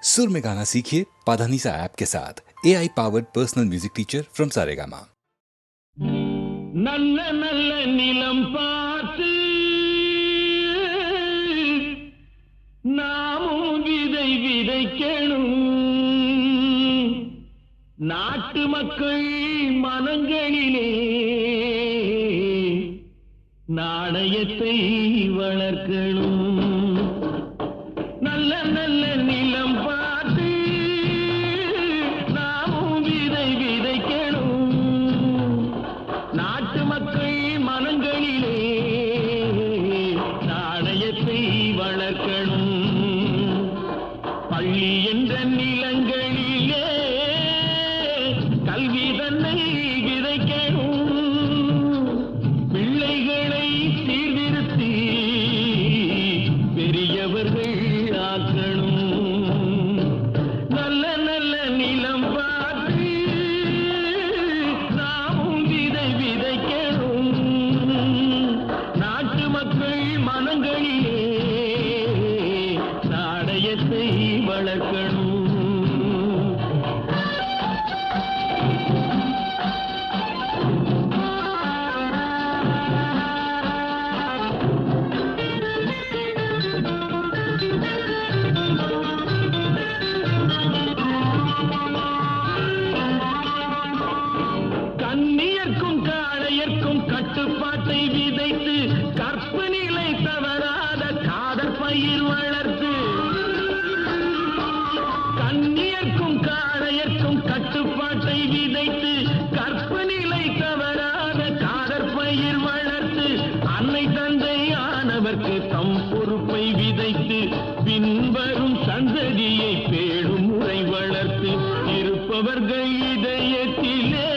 सुर में गाना सीखिए पाधानीसा ऐप के साथ AI powered personal music teacher from Saregama. நல்ல நல்ல நிலம் பார்த்து நாமும் விதை விதைக்கணும். நாட்டு மக்கள் மனங்களிலே நாணயத்தை வளர்க்கணும். நல்ல நல்ல நிலம் பார்த்து நாமும் விதை விதைக்கணும். நாட்டு மக்கள் மனங்களிலே நாணயத்தை வளர்க்கணும். பள்ளி என்ற நிலங்களிலே கல்வி தன்னை விதைக்கணும். பிள்ளைகளை சீர்திருத்தி பெரியவர்கள் ஆக்கணும். நல்ல நல்ல நிலம் பார்த்து நாமும் விதை விதைக்கணும். நாட்டு மக்கள் மனங்களிலே நாணயத்தை வளர்க்கணும். கண்ணியர்க்கும் காளையர்க்கும் கட்டுப்பாட்டை விதைத்து கற்பு நிலை தவறாத காதல் பயிர் வளர்த்து. கண்ணியர்க்கும் காளையர்க்கும் கட்டுப்பாட்டை விதைத்து கற்பு நிலை தவறாத காதல் பயிர் வளர்த்து. அன்னை தந்தை ஆனவர்க்கு தம் பொறுப்பை விதைத்து பின்வரும் சந்ததியை பேடும் முறை வளர்த்து. இருப்பவர்கள் இதயத்திலே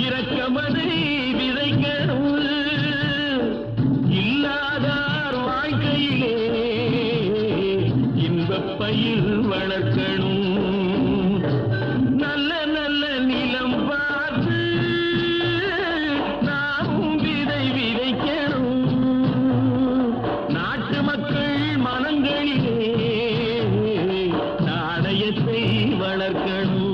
இரக்கமதை விதைக்கணும். இல்லாதார் வாழ்க்கையிலே இன்பப் பயிர் வளர்க்கணும். நல்ல நல்ல நிலம் பார்த்து நாமும் விதை விதைக்கணும். நாட்டு மக்கள் மனங்களிலே நாணயத்தை வளர்க்கணும்.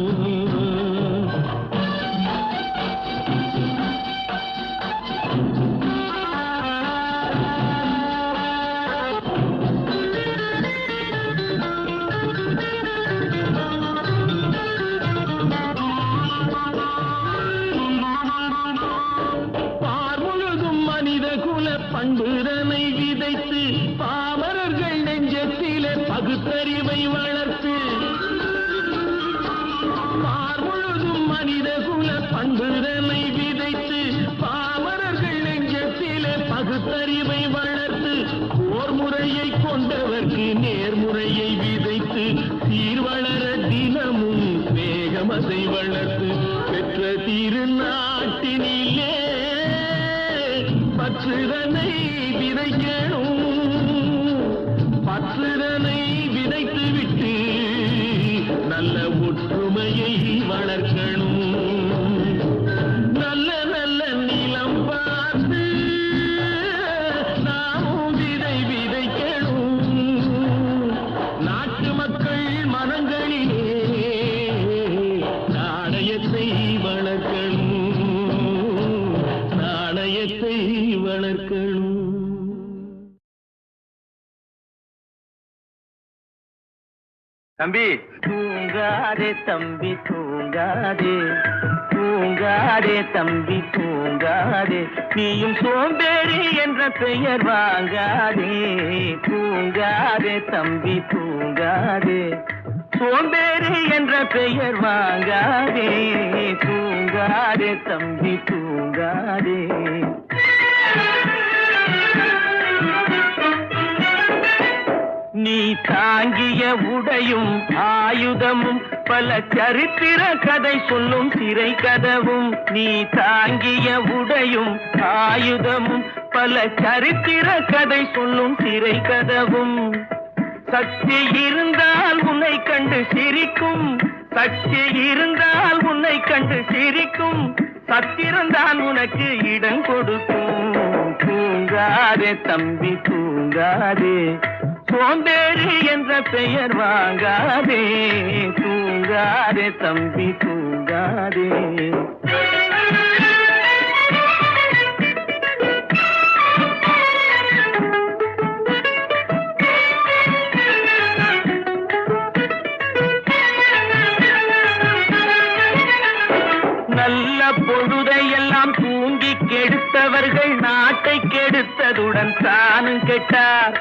பார் முழுதும் மனித குல பண்புதனை விதைத்து பாமரர்கள் நெஞ்சத்திலே பகுத்தறிவை வளர்த்து. பார் முழுதும் மனித குல பண்புதனை விதைத்து பாமரர்கள் நெஞ்சத்திலே பகுத்தறிவை வளர்த்து. போர் முறையை கொண்டவர்க்கு நேர்முறையை விதைத்து சீர்வளர தினமும் வேகமதை வளர்த்து. பெற்ற திருநாட்டினிலே பற்றுதனை விதைக்கணும். பற்றுதனை விதைத்து விட்டு நல்ல ஒற்றுமையை வளர்க்கணும். நல்ல நல்ல நிலம் பார்த்து நாமும் விதை விதைக்கணும். நாட்டு மக்கள் மனங்களிலே நாணயத்தை வளர்க்கணும். நாணயத்தை வளர்க்கணும். தம்பி தூங்காதே தம்பி தூங்காதே, தூங்காதே தம்பி தூங்காதே, நீயும் சோம்பேறி என்ற பெயர் வாங்காதே. தூங்காதே தம்பி தூங்காதே, சோம்பேறி என்ற பெயர் வாங்காதே. தூங்காதே தம்பி தூங்காதே. நீ தாங்கிய உடையும் ஆயுதமும் பல சரித்திர கதை சொல்லும் சிறை கதவும். நீ தாங்கிய உடையும் ஆயுதமும் பல சரித்திர கதை சொல்லும் சிறை கதவும். சக்தி இருந்தால் உன்னை கண்டு சிரிக்கும், சக்தி இருந்தால் உன்னை கண்டு சிரிக்கும். சத்திரம்தான் உனக்கு இடம் கொடுக்கும். தூங்காதே தம்பி தூங்காதே, சோம்பேறி என்ற பெயர் வாங்காதே, தூங்காதே தம்பி தூங்காதே. நல்ல பொழுதையெல்லாம் தூங்கி கெடுத்தவர்கள் நாட்டை கெடுத்ததுடன் தானும் கெட்டார்.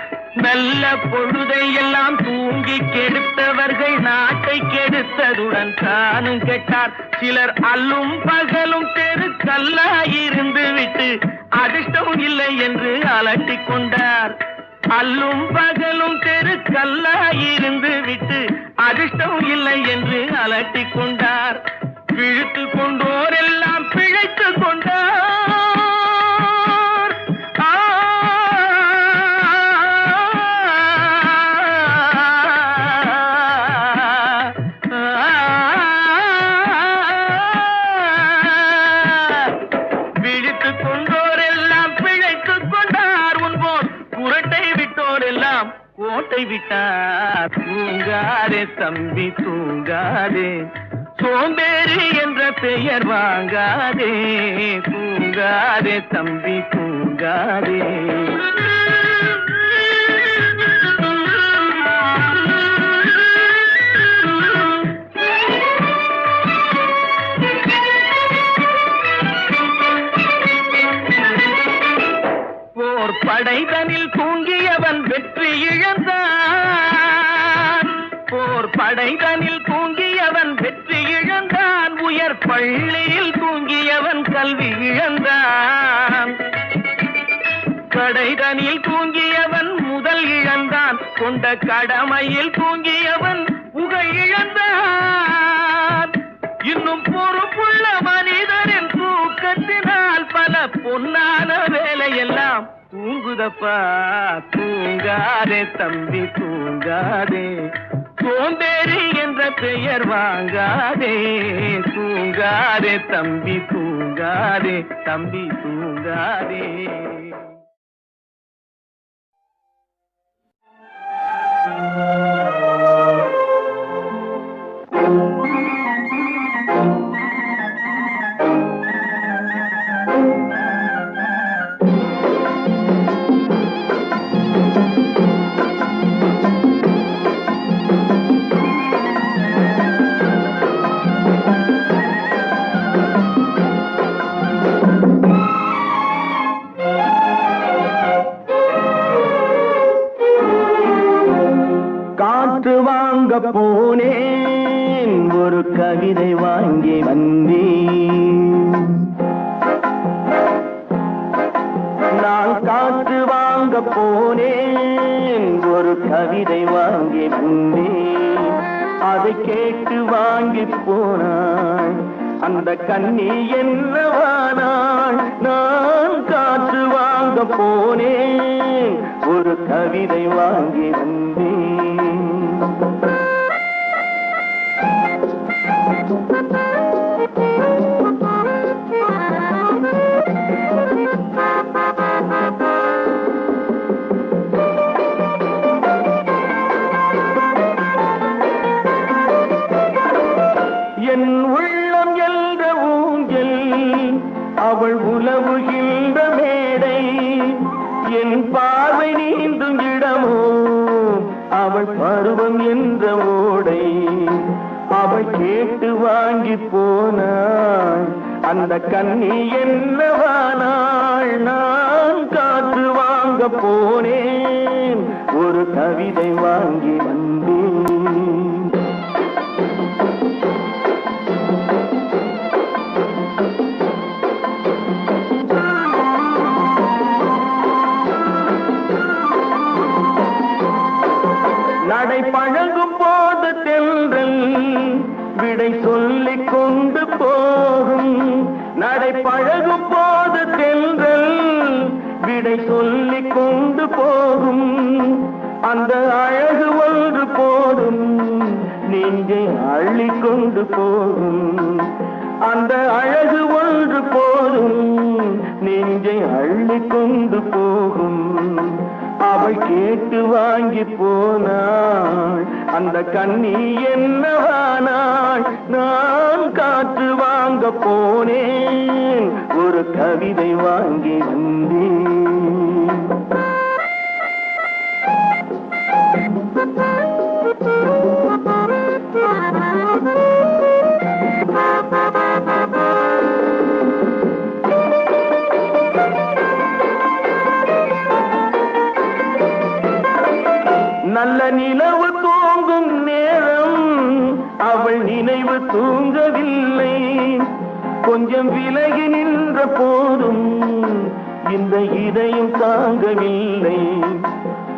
நல்ல பொழுதையெல்லாம் தூங்கி கெடுத்தவர்கள் நாட்டை கெடுத்ததுடன் தானும் கெட்டார். சிலர் அல்லும் பகலும் தெருக்கல்லாயிருந்து விட்டு அதிர்ஷ்டம் இல்லை என்று அலட்டிக் கொண்டார். அல்லும் பகலும் தெருக்கல்லாயிருந்து விட்டு அதிர்ஷ்டம் இல்லை என்று அலட்டிக் கொண்டார். பிழைத்து கொண்டோர் எல்லாம் பிழைத்து கொண்டார். பிழைத்து கொண்டோர் எல்லாம் பிழைத்து கொண்டார். உன்போர் குரட்டை விட்டோர் எல்லாம் கோட்டை விட்டார். தூங்காதே தம்பி தூங்காதே, சோம்பேறி என்ற பெயர் வாங்காதே, தூங்காதே தம்பி தூங்காதே. போர் படைதனில் தூங்கியவன் வெற்றி இழந்தான். போர் படைதனில் தூங்கியவன் வெற்றி இழந்தான். உயர் பள்ளியில் தூங்கியவன் கல்வி இழந்தான். கடைதனில் தூங்கியவன் முதல் இழந்தான். கொண்ட கடமையில் தூங்கியவன் புகழ் இழந்தான். இன்னும் பொறுப்புள்ள மனிதரின் தூக்கத்தினால் பல பொன்னான வேலையெல்லாம் தூங்குதப்பா. தூங்காதே தம்பி தூங்காதே, சோம்பேறி என்ற பெயர் வாங்காதே, தூங்காதே தம்பி தூங்காதே, தம்பி தூங்காதே. போனேன் ஒரு கவிதை வாங்கி வந்தேன். நான் காற்று வாங்க போனேன் ஒரு கவிதை வாங்கி வந்தேன். அதை கேட்டு வாங்கி போனாள் அந்த கண்ணி என்னவானாள். நான் காற்று வாங்க போனேன் ஒரு கவிதை வாங்கி வந்தேன். என் உள்ளம் என்ற ஊஞ்சல் அவள் உலவுகின்ற மேடை. என் பார்வை நீந்தும் இடமோ அவள் பருவம் என்ற ஓடை. அவள் கேட்டு வாங்கி போனாள் அந்த கண்ணி என்னவானாள். நான் காற்று வாங்க போனேன் ஒரு கவிதை வாங்கி வந்தேன். நடை பழகும் போது தென்றல் விடை சொல்லிக் கொண்டு போகும். நடை பழகும் போது தென்றல் விடை சொல்லிக் கொண்டு போகும். அந்த அழகு ஒன்று போதும் நெஞ்சை அள்ளிக் கொண்டு போகும். அந்த அழகு ஒன்று போதும் நெஞ்சை அள்ளிக் கொண்டு போகும். அவள் கேட்டு வாங்கி போனாள் அந்த கண்ணி என்னவானாள் நான் காற்று வாங்க போனேன் ஒரு கவிதை வாங்கி வந்தேன் நல்ல நிலவு தூங்கும் நேரம் அவள் நினைவு தூங்கவில்லை கொஞ்சம் விலகி நின்ற போதும் இந்த இதயம் தாங்கவில்லை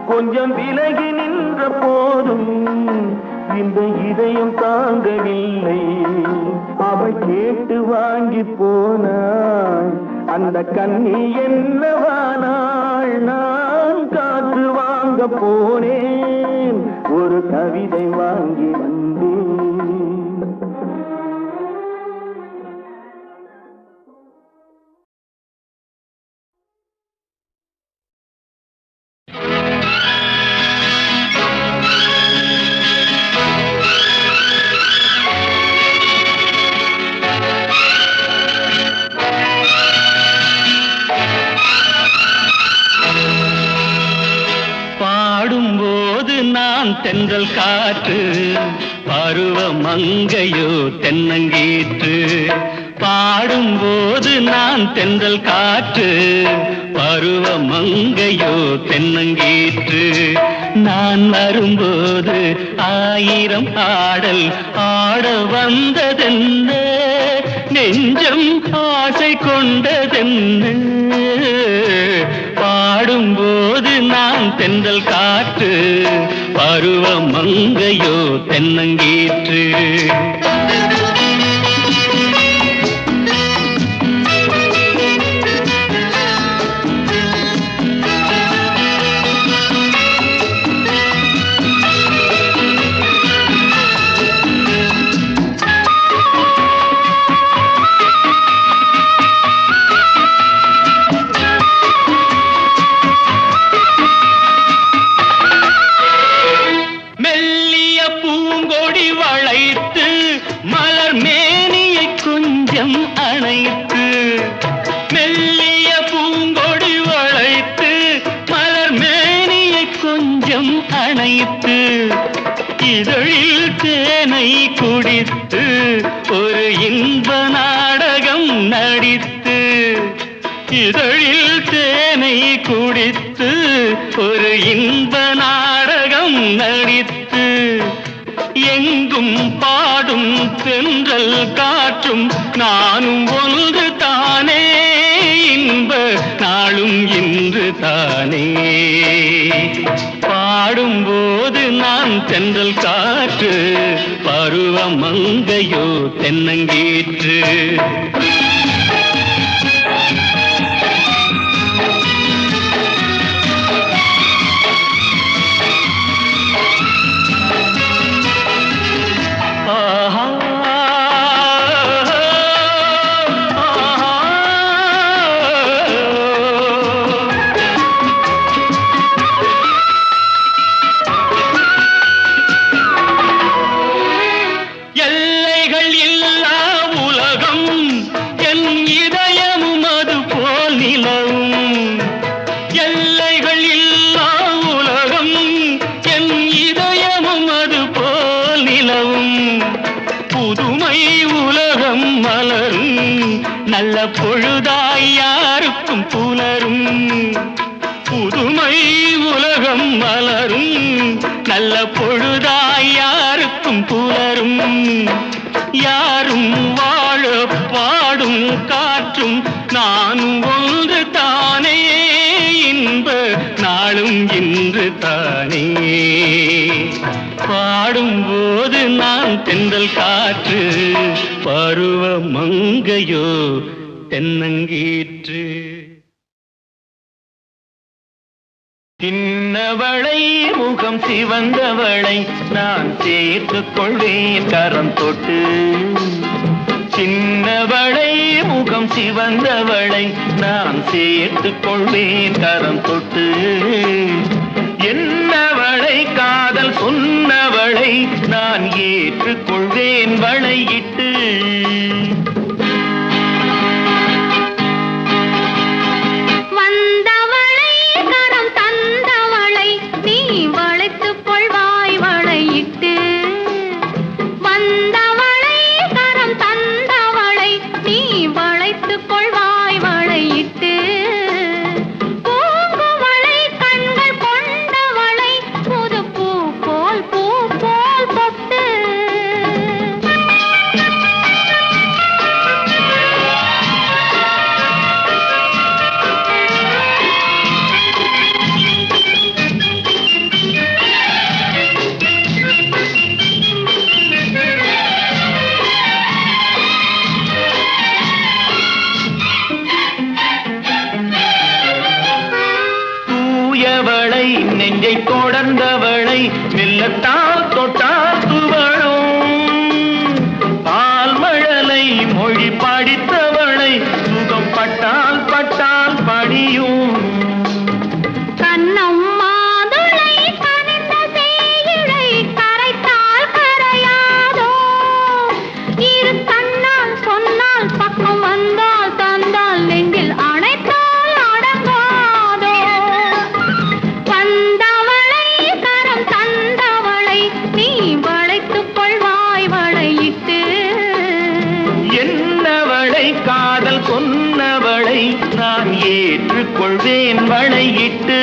கொஞ்சம் விலகி நின்ற போதும் இந்த இதயம் தாங்கவில்லை அவள் கேட்டு வாங்கி போனாள் அந்த கண்ணி என்னவானாள் நான் காற்று வாங்க போனேன் ஒரு கவிதை வாங்கி வந்தேன் தென்றல் காற்று பருவ மங்கையோ தென்னங்கீற்று பாடும்போது நான் தென்றல் காற்று பருவ மங்கையோ தென்னங்கீற்று நான் வரும்போது ஆயிரம் ஆடல் ஆட வந்ததென்ன நெஞ்சம் ஆசை கொண்டதென்ன பாடும்போது நான் தென்றல் காற்று பருவ மங்கையோ தென்னங்கீற்று இதழில் தேனை குடித்து ஒரு இன்ப நாடகம் நடித்து இதழில் தேனை குடித்து ஒரு இன்ப நாடகம் நடித்து எங்கும் பாடும் தென்றல் காற்றும் நானும் ஒன்று தானே இன்ப நாளும் இன்று தானே பாடும்போது நான் தென்றல் காற்று பருவ மங்கையோ தென்னங்கீற்று நல்ல பொழுதாய் யாருக்கும் புலரும் புதுமை உலகம் மலரும் நல்ல பொழுதாய் யாருக்கும் புலரும் யாரும் வாழ பாடும் காற்றும் நானும் ஒன்று தானே இன்ப நாளும் இன்று தானே பாடும்போது நான் தென்றல் காற்று பருவ மங்கையோ தென்னங்கீற்று சின்னவளை முகம் சிவந்தவளை நான் சேர்த்துக் கொள்வேன் கரம் தொட்டு சின்னவளை முகம் சிவந்தவளை நான் சேர்த்துக் கொள்வேன் கரம் தொட்டு. என்னவளை காதல் சொன்னவளை நான் ஏற்றுக்கொள்வேன் வளையிட்டு. வந்தவளை கரம் தந்தவளை நீ வளைத்துக் கொள்வாய் வளையிட்டு. வந்தவளை கரம் தந்தவளை நீ வளைத்துக் கொள்வாய் வளையிட்டு. நெஞ்சை தொடர்ந்தவளை மெல்லத்தால் தொட்டால் துவழும். பால்மழலை மொழி படித்தவளை சுகம் பட்டால் பட்டால் படியும். கண்ணம் மாதுளை கனிந்த தேயிலை கரைத்தால் கரையாதோ. இரு கண்ணால் சொன்னால் பக்கம் வந்தால் தந்தால் நெஞ்சில் அணைத்தால் அடங்காதோ. வந்தவளை கரம் தந்தவளை நீ வளைத்துக் கொள்வாய் வளையிட்டு. என்னவளை காதல் சொன்னவளை நான் ஏற்றுக்கொள்வேன் வளையிட்டு.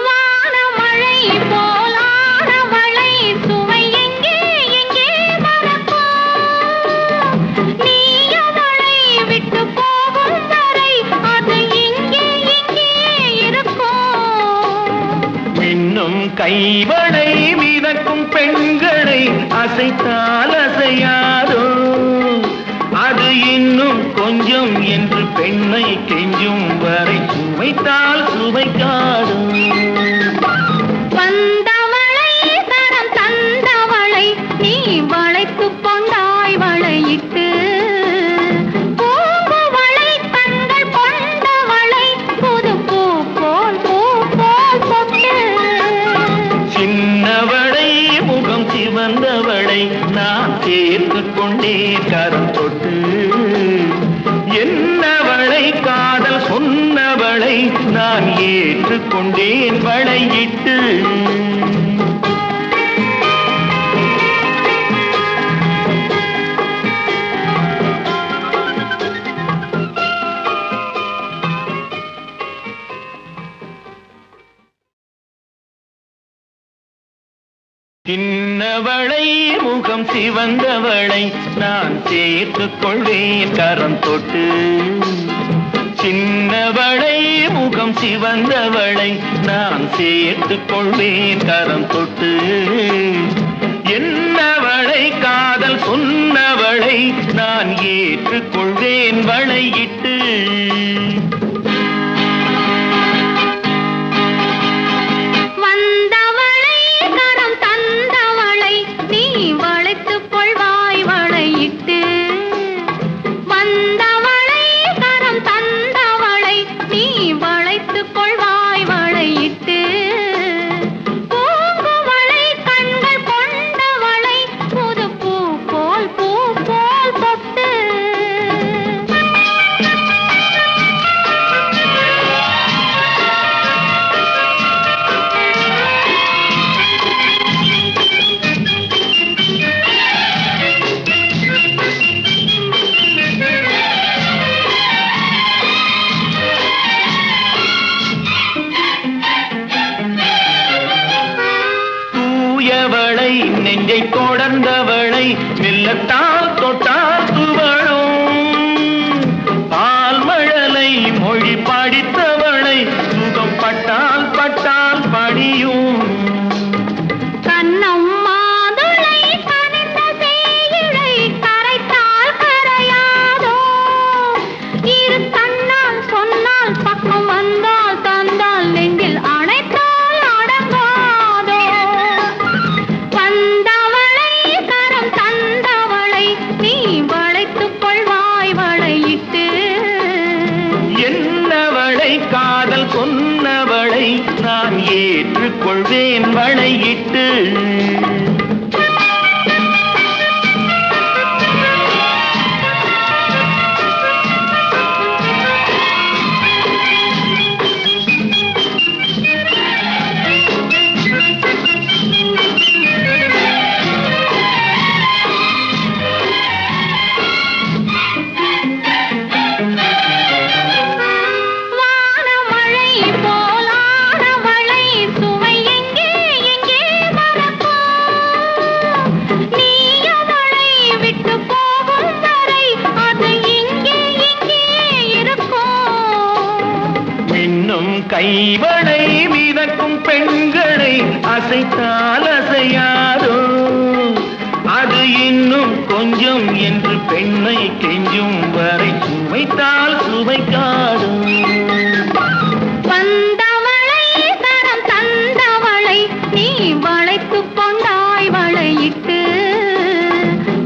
வானமழை போலானவளை சுவை எங்கே எங்கே மறக்கும். நீ அவளை விட்டு போகும் வரை அது இங்கே இங்கே இருக்கும். மின்னும் கைவளை மிதக்கும் பெண்களை அசைத்தால் அசையாதோ. அது இன்னும் கொஞ்சம் என்று பெண்ணை கெஞ்சும் வரை சுவைத்தால் சுவைக்காதோ. வந்தவளை கரம் தந்தவளை நீ வளைத்துக் கொண்டாய் வளையிட்டு. பூங்குவளை கண்கள் கொண்டவளை புது பூ போல் பொட்டு. சின்னவளை முகம் சிவந்தவளை நான் சேர்த்துக் கொண்டே கரம் தொட்டு. என்னவளை காதல் சொன்னவளை நான் ஏற்றுக்கொண்டேன் வளையிட்டு. சின்னவளை முகம் சிவந்தவளை நான் சேர்த்துக் கொள்வேன் கரம் தொட்டு. சின்னவளை முகம் சிவந்தவளை நான் சேர்த்துக் கொள்வேன் கரம் தொட்டு. என்னவளை காதல் சொன்னவளை நான் ஏற்றுக்கொள்வேன் வளையிட்டு. வந்தவளை கரம் தந்தவளை நீ வளைத்துக் கொள்வாய் வளையிட்டு. வந்தவளை கரம் தந்தவளை நீ வளைத்துக் கொள்வாய் வளையிட்டு. பூங்குவளை கண்கள் கொண்டவளை புது பூ போல் பொட்டு. தூயவளை நெஞ்சை தொடர்ந்தவளை மெல்லத்தால் தொட்டால் துவழும். பால்மழலை மொழி படித்தவளை சுகம் பட்டால் சொன்னவளை நான் ஏற்றுக்கொள்வேன் வளையிட்டு. கைவளை மிதக்கும் பெண்களை அசைத்தால் அசையாதோ, அது இன்னும் கொஞ்சம் என்று பெண்ணை கெஞ்சும் வரை சுவைத்தால் சுவைக்காதோ. வந்தவளை தரம் தந்தவளை நீ வளைத்துக் கொண்டாய் வளையிட்டு.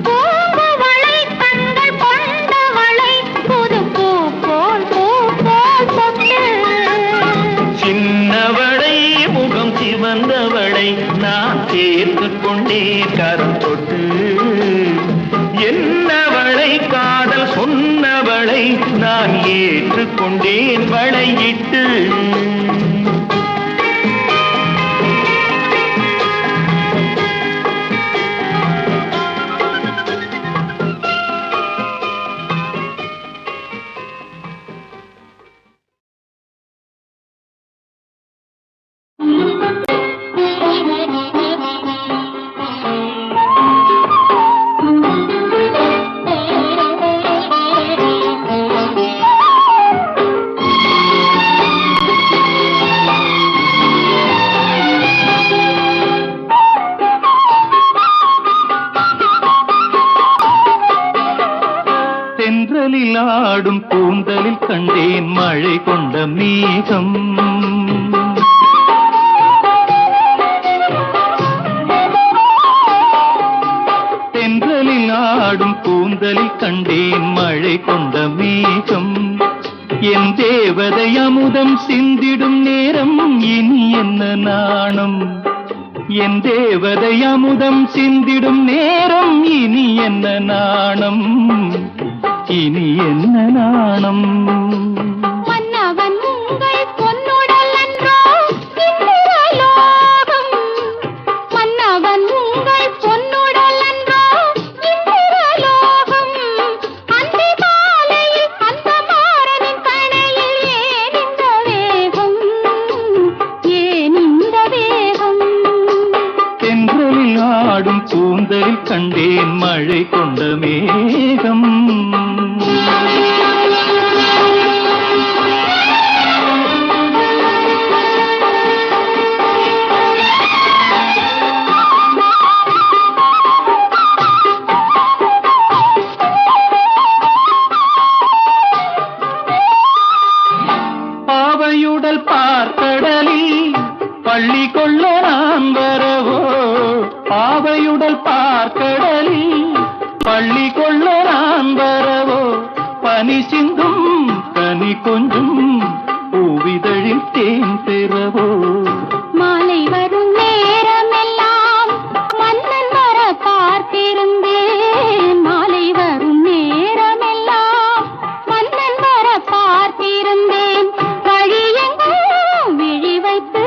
பூங்குவளை கண்கள் கொண்டவளை புது பூ போல் தொட்டு. சின்னவளை முகம் சிவந்தவளை நான் சேர்த்து கொண்டே கரம் தொட்டு. என்னவளை காதல் சொன்னவளை நான் ஏற்றுக்கொண்டேன் வளையிட்டு. தென்றலில் ஆடும் கூந்தலில் கண்டேன் மழை கொண்ட மேகம். தென்றலில் ஆடும் கூந்தலில் கண்டேன் மழை கொண்ட மேகம். என் தேவதை அமுதம் சிந்திடும் நேரம் இனி என்ன நாணம். என் தேவதை அமுதம் சிந்திடும் நேரம் இனி என்ன நாணம், இனி என்ன நாணம். மன்னவன் உங்கள் பொன்னுடல் என்றோ இந்திரலோகம். மன்னவன் உங்கள் பொன்னுடல் என்றோ இந்திரலோகம். அந்தி மாலையில் அந்த மாறனின் கணையில் ஏன் இந்த வேகம், ஏன் இந்த வேகம். தென்றலில் ஆடும் கூந்தலில் கண்டேன் மழை கொண்ட மேகம். பாவையுடல் பார்க்கடலில் பள்ளி கொள்ள நான் வரவோ. பாவையுடல் பார்க்கடலில் பள்ளி கொள்ள நான் வரவோ. பனி சிந்தும் கனி கொஞ்சம் பூவிதழில் தேன் பெறவோ. மாலை வரும் நேரமெல்லாம் மன்னன் வர பார்த்திருந்தேன். மாலை வரும் நேரமெல்லாம் மன்னன் வர பார்த்திருந்தேன். வழியெங்கும் விழி வைத்து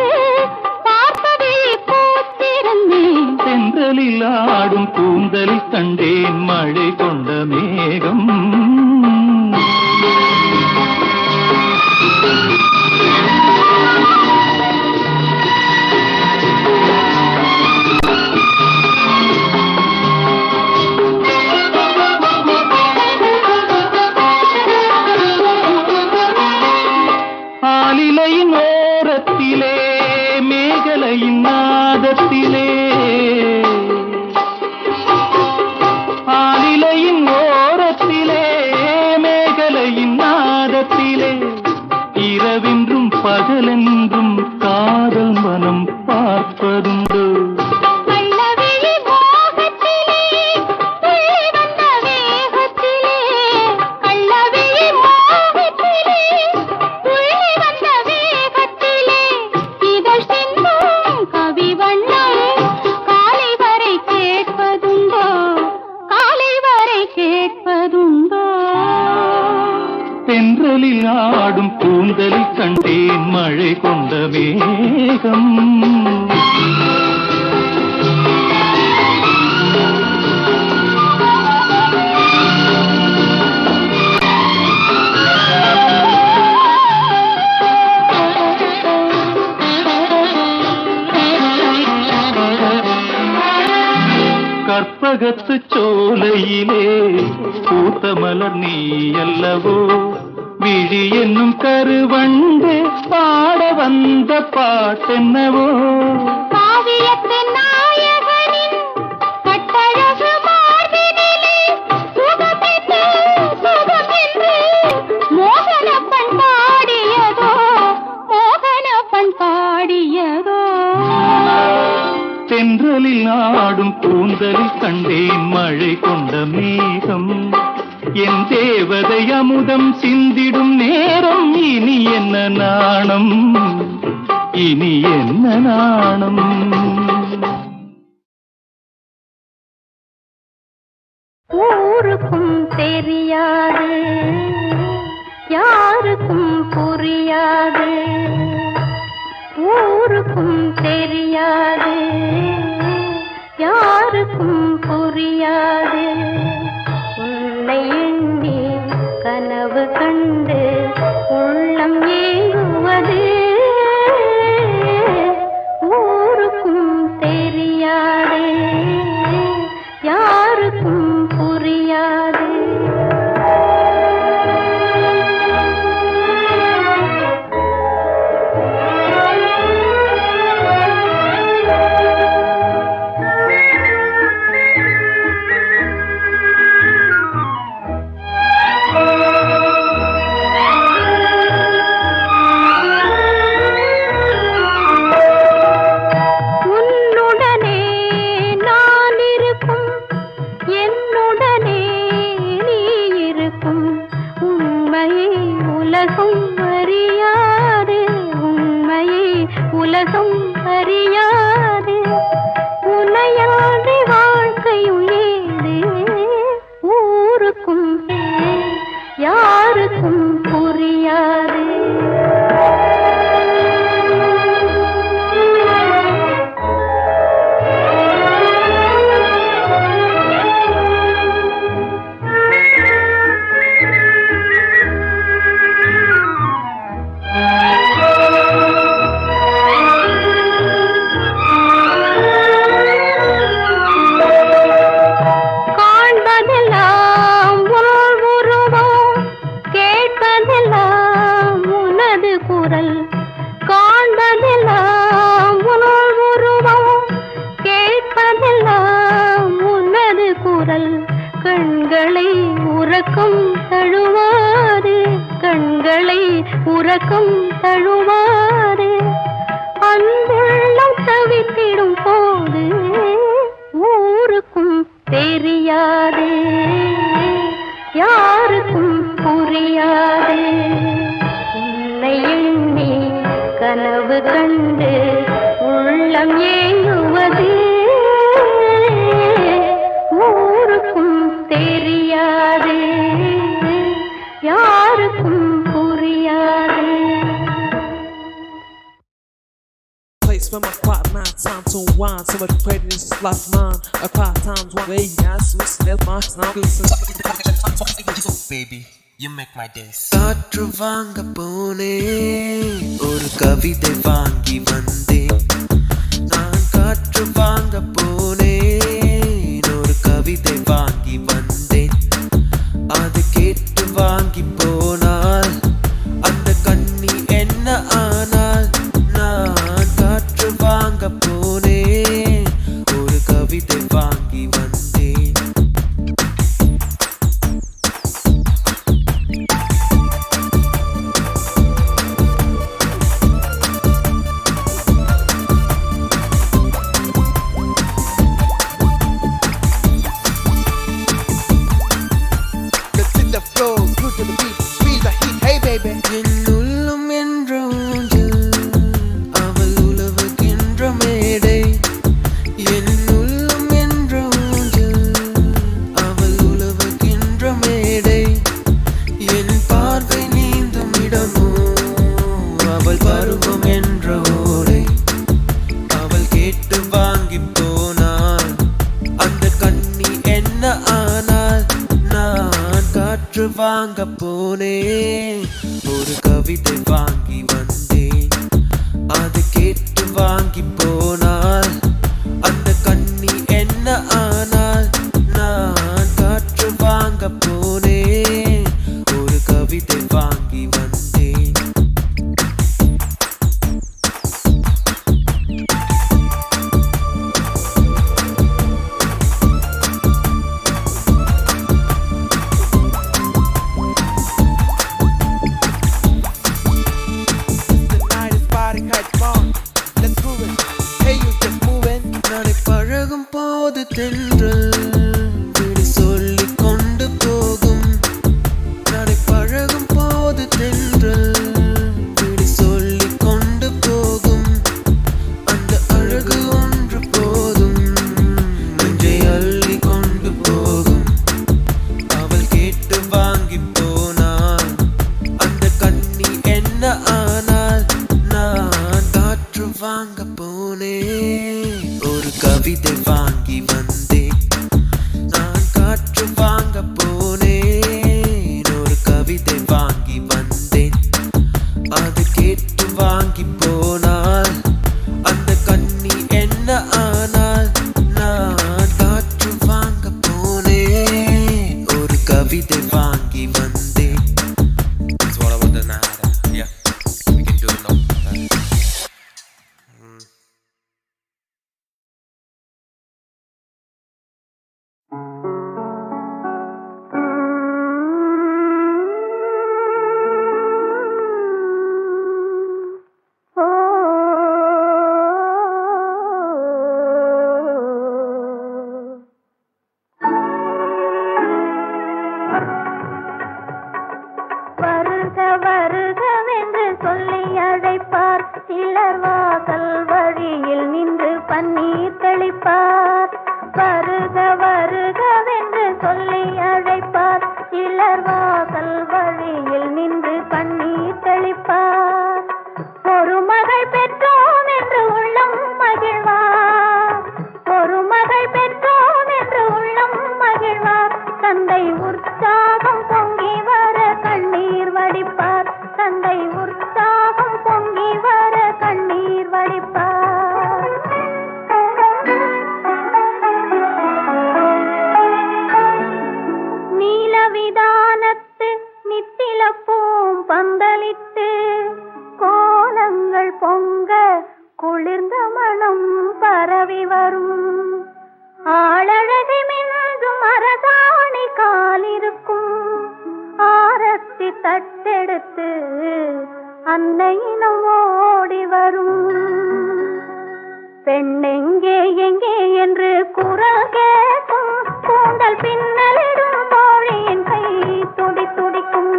பார்ப்பதை பூத்திருந்தேன். தென்றலில் ஆடும் கூந்தலில் கண்டேன் மழை கொண்ட மேகம். ஆலிலையின் ஓரத்திலே மேகலையின் நாதத்திலே. ஆலிலையின் ஓரத்திலே மேகலையின் நாதத்திலே. இரவென்றும் பகலென்றும் காதல் மனம் பார்ப்பதுண்டு. கள்ளவிழி மோகத்திலே துள்ளி வந்த வேகத்திலே. கள்ளவிழி மோகத்திலே துள்ளி வந்த வேகத்திலே. தென்றலில் ஆடும் கூந்தலில் கண்டேன் மழை கொண்ட மேகம். கற்பகத்து சோலையிலே பூத்த மலர் நீ அல்லவோ, விழி என்னும் கருவண்டு பாட வந்த பாட்டென்னவோ. காவியத்தின் நாயகனின் கட்டழகு மார்பினிலே சுகமென்று சுகமென்று மோகனப்பன் பாடியதோ, மோகனப்பன் பாடியதோ. தென்றலில் ஆடும் கூந்தலில் கண்டேன் மழை கொண்ட மேகம். என் தேவதை அமுதம் சிந்திடும் நேரம், இனி என்ன நாணம், இனி என்ன நாணம். ஊருக்கும் தெரியாது, யாருக்கும் புரியாது. ஊருக்கும் தெரியாது, யாருக்கும் புரியாது. உன்னை எண்ணி கனவு கண்டு உள்ளம் ஏங்குவது. ஊருக்கும் தெரியாது, யாருக்கும் புரியாது. உலகம் அறியாது, உன்னையாண்டி வாழ்க்கையும் ஏது. ஊருக்கும் யாருக்கும் புரியாது. கண்களை உறக்கம் தழுவாது, கண்களை உறக்கம் தழுவாது. அன்புள்ளம் தவித்திடும் போது ஊருக்கும் தெரியாது, யாருக்கும் புரியாது. உன்னை எண்ணி கனவு கண்டு உள்ளம் ஏங்குவது. ஊருக்கும் தெரியாது, யாருக்கும் புரியாது. Place where my quiet mind time to unwind. So much prejudice is left mine. A quiet time's one way, yes, we still my baby, you make my days. காற்று வாங்க போனே, ஒரு கவிதை வாங்கி வந்தேன். நான் காற்று வாங்க போனேன், ஒரு கவிதை வாங்கி வந்தேன். அது கேட்டு வாங்கி போனால் அந்த கண்ணி என்ன ஆனால். நான் காற்று வாங்க போனேன், ஒரு கவிதை வாங்கி வந்தேன். என்னுள்ளும் என்ற ஊஞ்சல், அவள் உலவுகின்ற மேடை. என்னுள்ளும் என்ற ஊஞ்சல், அவள் உலவுகின்ற மேடை. என் பார்வை என்னிடமோ அவள் பருவம் என்ற ஓடை அவள் கேட்டு வாங்கி போனாள் அந்த கண்ணி என்ன ஆனால் நான் காற்று வாங்க போனேன் ஒரு கவிதை வாங்கி வந்தேன் அது கேட்டு வாங்கி போனாள் அந்த கண்ணி என்ன ஆனால் நான் காற்று வாங்க போனேன் ஒரு கவிதை வாங்கி வந்தேன் நடை பழகும் போது தென்றல் விடு சொல்லி கொண்டு போகும் நடை பழகும் போது தென்றல் விடு சொல்லி கொண்டு போகும் அந்த அழகு ஒன்று போதும் நெஞ்சை அள்ளி கொண்டு போகும் அவள் கேட்டு வாங்கி போனாள் அந்த கண்ணி என்ன ஆனால் நான் காற்று வாங்க போனேன் ஒரு கவிதை வாங்கி வந்தேன் நான் காற்று வாங்க போனேன் ஒரு கவிதை வாங்கி வந்தேன் அது கேட்டு வாங்கி போனால் அந்த கண்ணி என்ன ஆனால் நான் காற்று வாங்க போனேன் ஒரு கவிதை வாங்கி வந்தேன். It's all about the nada. Yeah, we can do it now. வருக வருகவென்று சொல்லி அழைப்பார் சிலர் வாசல் வழியில் நின்று பன்னீர் தெளிப்பார் வருக வருகவென்று சொல்லி அழைப்பார் சிலர் வாசல் வழியில் நின்று பன்னீர் தெளிப்பார் ஒரு மகள் பெற்றோம் என்று உள்ளம் மகிழ்வார் ஒரு மகள் பெற்றோம் என்று உள்ளம் மகிழ்வார் தந்தை உற்சாகம் பொங்கி வர கண்ணீர் வடிப்பார் தந்தை உற்சாகம் பொங்கி வர கண்ணீர் வடிப்பார் நீலவிதானத்து நித்திலப்பூம் பந்தலிட்டு கோலங்கள் பொங்க குளிர்ந்த மனம் பரவி வரும் ஆளழகை மின்னும் அரசாணி காலிருக்கும் ஆரத்தி தட்டெடுத்து அன்னையினம் ஓடி வரும் பெண்ணெங்கே எங்கே என்று குரல் கேட்கும் கூந்தல் பின்னலிடும் தோழியின் கை துடி துடிக்கும்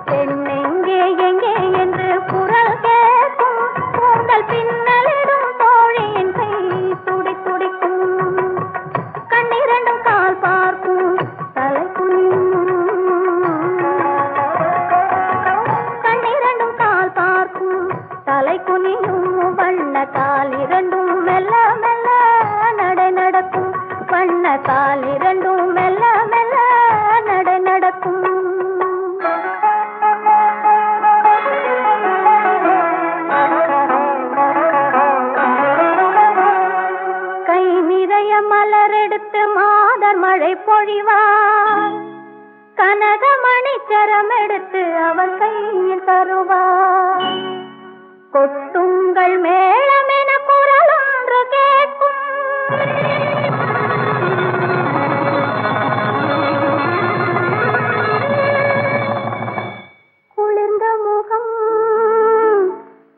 பெண்ணெங்கே எங்கே என்று குரல் கேட்கும் கூந்தல் பின்னலிடும் தோழியின் கை துடி துடிக்கும் கண்ணிரண்டும் கால் பார்க்கும் தலை குனியும் கண்ணிரண்டும் கால் பார்க்கும் தலை குனியும் வண்ண கால் இரண்டும் மெல்ல மெல்ல நடை நடக்கும் வண்ண கால் இரண்டும் மெல்ல மெல்ல நடை நடக்கும் கை நிறைய மலரெடுத்து மாதர் மழை பொழிவார் கனகமணி சரம் எடுத்து அவர் கையில் தருவார் கொட்டுங்கள் மேளமென குரல் ஒன்று கேட்கும் குளிர்ந்த முகம்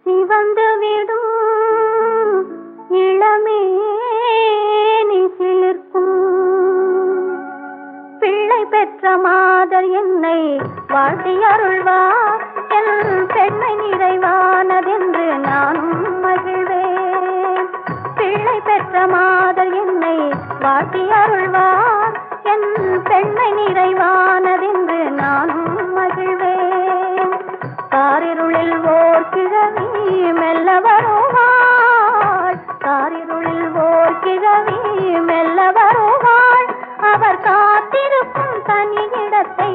சிவந்து விடும் இளமேனி சிலிர்க்கும் பிள்ளை பெற்ற மாதர் என்னை வாழ்த்தி அருள்வார் என் பெண்மை நிறைவானதென்று நானும் மகிழ்வேன் பிள்ளை பெற்ற மாதர் என்னை வாழ்த்தி அருள்வார் என் பெண்மை நிறைவானதென்று நானும் மகிழ்வேன் ஓர் கிழவி மெல்ல வருவாள், காரிருளில் ஓர் கிழவி மெல்ல வருவாள். அவர் காத்திருக்கும் தனியிடத்தை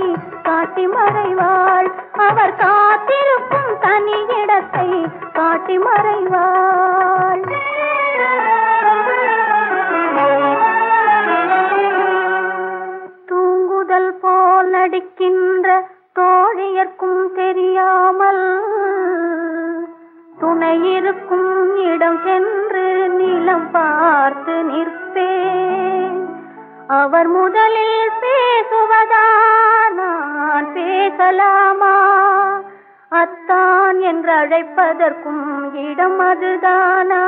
காட்டி மறைவாள், அவர் காத்திருக்கும் தனியிடத்தை காட்டி மறைவாள். தூங்குதல் போல் நடிக்கின்ற தோழியர்க்கும் தெரியாமல் துணை இருக்கும் இடம் சென்று நிலம் பார்த்து நிற்பேன். அவர் முதலில் பேசுவதா நான் பேசலாமா? அத்தான் என்று அழைப்பதற்கும் இடம் அதுதானா?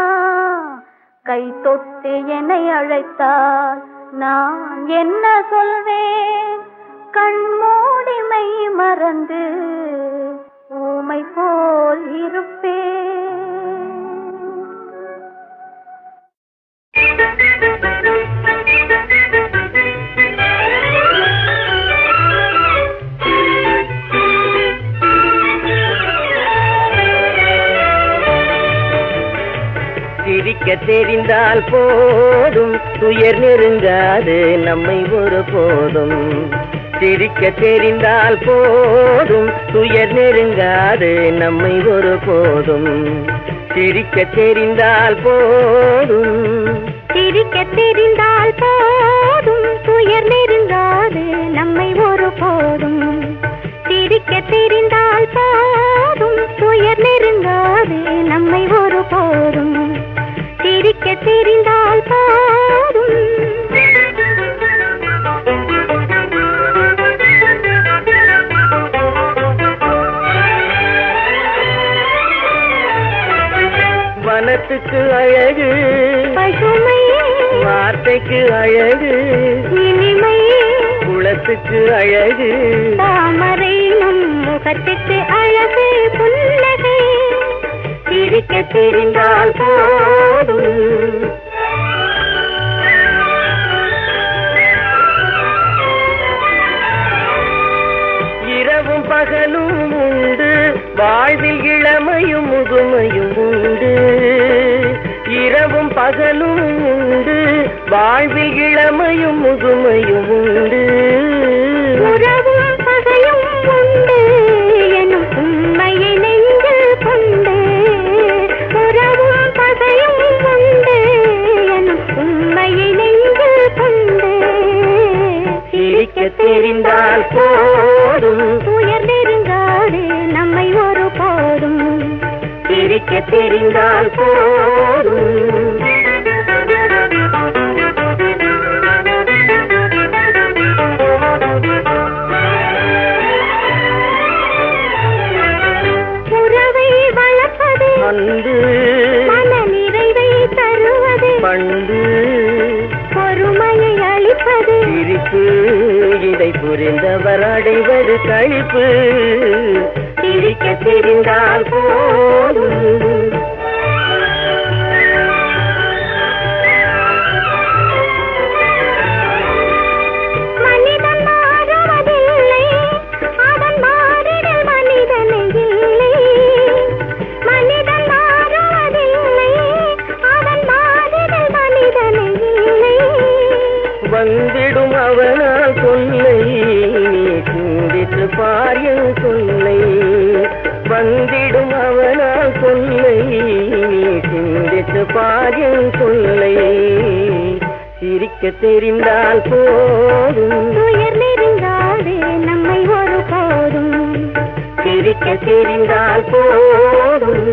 கை தொட்டு என்னை அழைத்தால் நான் என்ன சொல்வேன்? கண்மூடிமை மறந்து ஊமை போல் இருப்பேன். சிரிக்க தெரிந்தால் போதும் துயர் நெருங்காது நம்மை ஒரு போதும். சிரிக்க தெரிந்தால் போதும் துயர் நெருங்காது நம்மை ஒரு போதும். சிரிக்க தெரிந்தால் போதும், சிரிக்க தெரிந்தால் போதும் துயர் நெருங்காது நம்மை ஒரு போதும். சிரிக்க தெரிந்தால் போதும் துயர் நெருங்காது நம்மை ஒரு போதும். சிரிக்க தெரிந்தால் போதும். வனத்துக்கு அழகு பசுமை, வார்த்தைக்கு அழகு இனிமை, குளத்துக்கு அழகு தாமரை நம் முகத்துக்கு அழகு புன்னகை. சிரிக்க தெரிந்தால் போதும். இரவும் பகலும் உண்டு, வாழ்வில் இளமையும் முதுமையும் உண்டு. இரவும் பகலும் உண்டு, வாழ்வில் இளமையும் முதுமையும் உண்டு. உறவும் பகையும் உண்டு எனும் உண்மையை நெஞ்சில் கொண்டு. உறவும் பகையும் உண்டு எனும் உண்மையை நெஞ்சில் கொண்டு. சிரிக்க தெரிந்தால் போதும் துயர் நெருங்காது நம்மை ஒரு போதும். சிரிக்க தெரிந்தால் போதும். உறவை வளர்ப்பது அன்பு, மன நிறைவை தருவது பண்பு, பொறுமையை அளிப்பது சிரிப்பு, இதை புரிந்தவர் அடைவது களிப்பு. சிரிக்க தெரிந்தால் போதும். மனிதன் மாறுவதில்லை, அவன் மாறிடல் மனிதனை இல்லை. மனிதன் மாறுவதில்லை, அவன் மாறிடல் மனிதனை இல்லை. வந்திடும் அவனால் சொல்லை நீ சிந்தித்து பாரியல் சொல்லை. வந்திடும் அவனால் சொல்லை நீ சிந்தித்து பாரியல் சொல்லை. சிரிக்க தெரிந்தால் போதும் துயர் நெருங்காது நம்மை ஒரு போதும். சிரிக்க தெரிந்தால் போதும்.